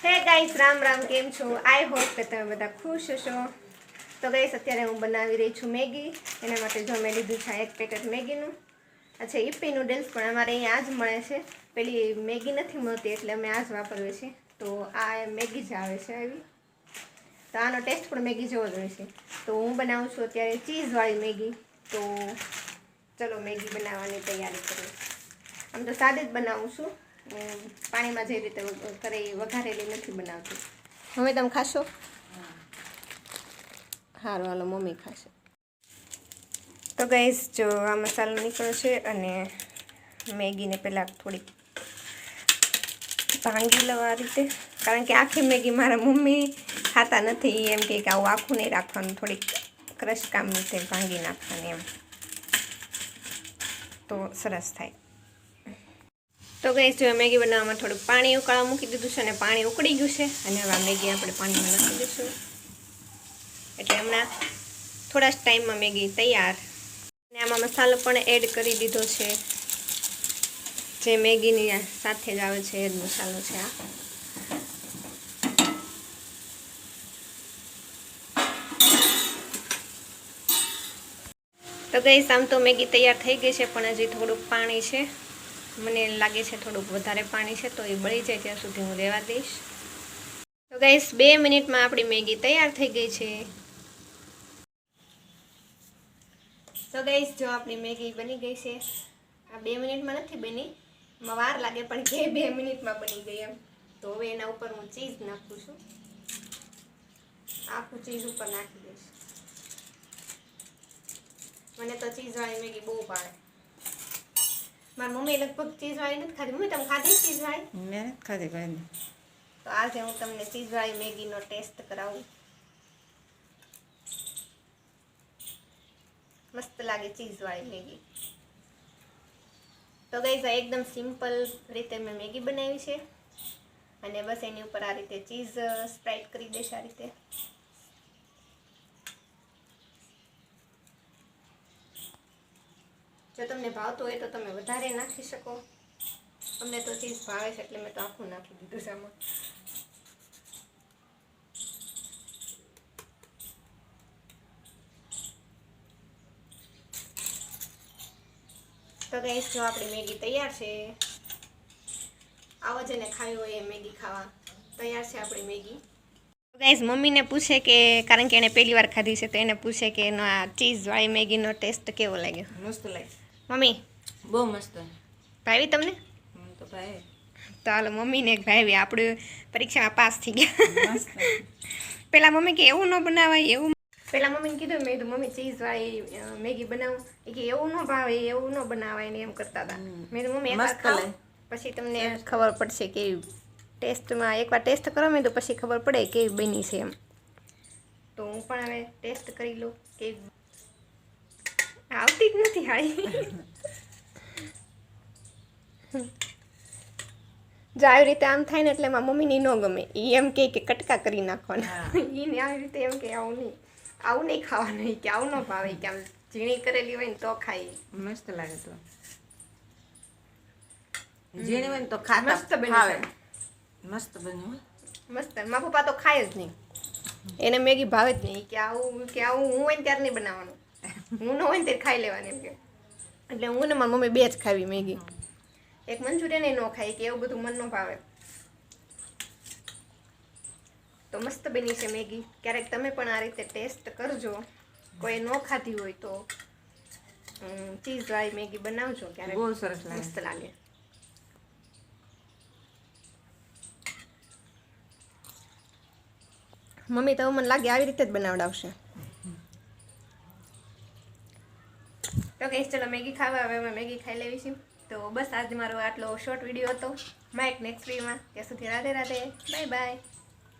હે ગાઈસ, રામ રામ, કેમ છો? આઈ હોપ કે તમે બધા ખુશ હશો. તો ગાઈસ, અત્યારે હું બનાવી રહી છું મેગી. એના માટે જો મેં લીધું છે એક પેકેટ મેગીનું. અચ્છા, ઈપ્પી નૂડલ્સ પણ અમારે અહીંયા આ જ મળે છે. પેલી મેગી નથી મળતી એટલે અમે આ જ વાપરીએ છીએ. તો આ મેગી જ આવે છે આવી. તો આનો ટેસ્ટ પણ મેગી જેવો જ હોય છે. તો હું બનાવું છું અત્યારે ચીઝવાળી મેગી. તો ચલો મેગી બનાવવાની તૈયારી કરીએ. આમ તો સાદી જ બનાવું છું, પાણીમાં જે રીતે કરે એ વઘારેલી નથી બનાવતી. મમ્મી તમે ખાશો? સારું, હાલો મમ્મી ખાશે. તો ગાઈસ, જો આ મસાલો નીકળશે અને મેગીને પહેલાં થોડીક ભાંગી લઉં આ રીતે, કારણ કે આખી મેગી મારા મમ્મી ખાતા નથી. એમ કે આવું આખું નહીં રાખવાનું, થોડીક ક્રશ કામ રીતે ભાંગી નાખવાની એમ, તો સરસ થાય. તો ગાઈસ, જો મેગી બનાવવામાં થોડુંક પાણી ઉકાળવા મૂકી દીધું છે અને પાણી ઉકળી ગયું છે. અને હવે આ મેગી આપણે પાણીમાં નાખી દઈશું. એટલે હમણાં થોડા જ ટાઈમમાં મેગી તૈયાર. અને આમાં મસાલો પણ એડ કરી દીધો છે, જે મેગીની સાથે જ આવે છે એ જ મસાલો છે આ. તો ગાઈસ, આમ તો મેગી તૈયાર થઈ ગઈ છે, પણ હજી થોડુંક પાણી છે. મને લાગે છે થોડુંક વધારે પાણી છે, તો એ બળી જાય ત્યાં સુધી હું રહેવા દઈશ. તો ગાઈસ, 2 મિનિટમાં આપણી મેગી તૈયાર થઈ ગઈ છે. તો ગાઈસ, જો આપણી મેગી બની ગઈ છે. આ 2 મિનિટમાં નથી બની, એમાં વાર લાગે, પણ કે 2 મિનિટમાં બની ગઈ એમ. તો હવે એના ઉપર હું ચીઝ નાખું છું. આખું ચીઝ ઉપર નાખી દઈશ. મને તો ચીઝવાળી મેગી બહુ ભાવે. મારી મમ્મી લગભગ ચીઝવાળી નથી ખાધી. મમ્મી તમે ખાધી ચીઝવાળી? મેં નથી ખાધી ભાઈ. તો આજે હું તમને ચીઝવાળી મેગીનો ટેસ્ટ કરાવું. મસ્ત લાગે ચીઝવાળી મેગી. તો ગાઈસ, એકદમ સિમ્પલ રીતે મેં મેગી બનાવી છે. અને બસ એની ઉપર આ રીતે ચીઝ સ્પ્રેડ કરી દઈશ આ રીતે. જો તમને ભાવતું હોય તો તમે વધારે નાખી શકો. અમને તો ચીઝ ભાવે છે એટલે મેં તો આખું નાખી દીધું છે આમાં. તો ગાઈસ, જો આપણી મેગી તૈયાર છે. આવો જેને ખાવી હોય એ મેગી ખાવા તૈયાર છે આપણી મેગી. તો ગાઈસ, મમ્મીને પૂછે કે, કારણ કે એને પહેલી વાર ખાધી છે, તો એને પૂછે કે એનો આ ચીઝવાળી મેગીનો ટેસ્ટ કેવો લાગ્યો. મસ્ત લાગે મમ્મી, બહુ મસ્ત ભાવી તમને? તો ભાઈ તો હાલો મમ્મીને એક ભાવી, આપણે પરીક્ષામાં પાસ થઈ ગયા. પેલા મમ્મી કે એવું ન બનાવાય, એવું પેલા મમ્મીને કીધું, મેં કીધું મમ્મી ચીઝવાળી મેગી બનાવું, એ કે એવું ન ભાવે, એવું ન બનાવાય ને એમ કરતા હતા. મેં કીધું મમ્મી એકવાર ખાઓ, પછી તમને ખબર પડશે કે ટેસ્ટમાં એકવાર ટેસ્ટ કરો મેં તો પછી ખબર પડે કેવી બની છે એમ. તો હું પણ હવે ટેસ્ટ કરી લઉં કે આવતી જ નથી હાળી. જો આવી રીતે આમ થાય ને એટલે એમાં મમ્મીની ન ગમે. એ એમ કે કટકા કરી નાખવાના. એને આવી રીતે એમ કે આવું નહીં ખાવાનું, કે આવું ન ભાવે, કે આમ ઝીણી કરેલી હોય ને તો ખાઈ. મસ્ત લાગે. તો ઝીણી હોય ને તો ખાતા મસ્ત બની. મસ્ત બન્યું. મસ્ત. મારા પપ્પા તો ખાય જ નહીં, એને મેગી ભાવે જ નહીં. કે આવું હું હોય ને ત્યારે નહીં બનાવવાનું, હું ન હોય ને ત્યારે ખાઈ લેવાની એમ કે. એટલે હું ને મારી મમ્મી બે જ ખાવી મેગી. એક મંચુરિયન ન ખાય, કે એવું બધું મન ન ભાવે. તો મસ્ત બની છે મેગી. ક્યારેક તમે પણ આ રીતે ટેસ્ટ કરજો. કોઈ ન ખાધી હોય તો ચીઝવાળી મેગી બનાવજો ક્યારેક. બહુ સરસ લાગે. મસ્ત લાગે. મમ્મી તો મને લાગે આવી રીતે જ બનાવડાવશે. તો કહીશ ચલો મેગી ખાવા. હવે અમે મેગી ખાઈ લેવી છે. તો બસ આજે મારો આટલો શોર્ટ વિડીયો હતો. માઇક નેક્સ્ટ વિડીયોમાં. ત્યાં સુધી રાધે રાધે, બાય બાય.